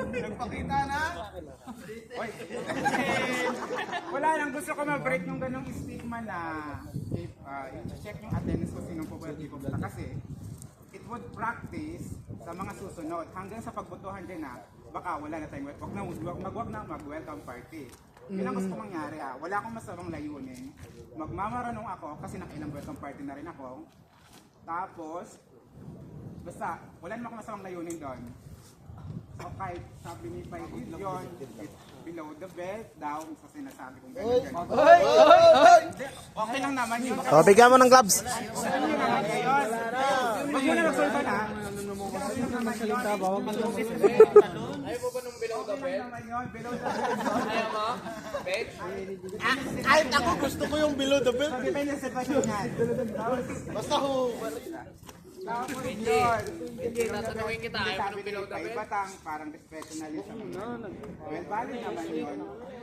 Nagpakita na. Oy. Wala lang, gusto ko mag-break ng ganong stigma na i-check yung attendance ko sinong pupunta kasi it would practice sa mga susunod hanggang sa pagbotohan din na baka wala na tayong wag na mag-welcome party. Yun ang gusto kong mangyari wala akong masamang layunin. Magmamaranong ako kasi nakailang welcome party na rin ako. Tapos, basta wala naman akong masamang layunin doon. So kahit sabi ni Paigid yun, it's below the belt, down sa sinasabi kong gano'n. Okay lang naman yun. O, bigyan mo ng gloves. Alam niyo naman ngayon. Huwag mo na nagsulta na. Ayaw mo ba nung below the belt? Below the belt. Ayaw mo? Bet? Kahit ako gusto ko yung below the belt. Depende sa sitwasyon yan. Basta ho. Tapos yun. Hindi, tatanungin kita. Ayaw mo nung below the belt? Batang, parang respeto na rin sa mga. Well, valid naman yun.